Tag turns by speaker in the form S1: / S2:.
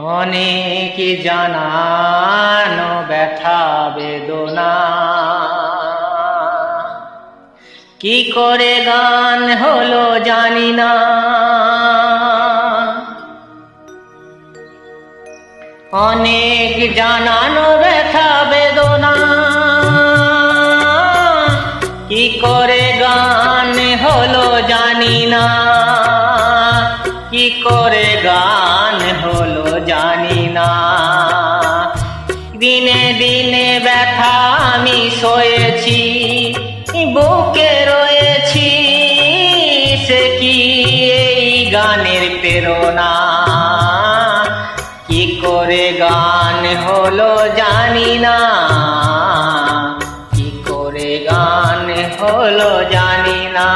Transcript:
S1: অনেক জানানো ব্যথা বেদনা, কি করে গান হলো জানি না। অনেক জানানো ব্যথা বেদনা, কি করে গান হলো জানি না, কি করে গান হলো জানি না। দিনে দিনে ব্যথা আমি সয়েছি, বুকে রয়েছি, সে কি এই গানের প্রেরণা। কি করে গান হলো জানি না, কি করে গান হলো জানি না।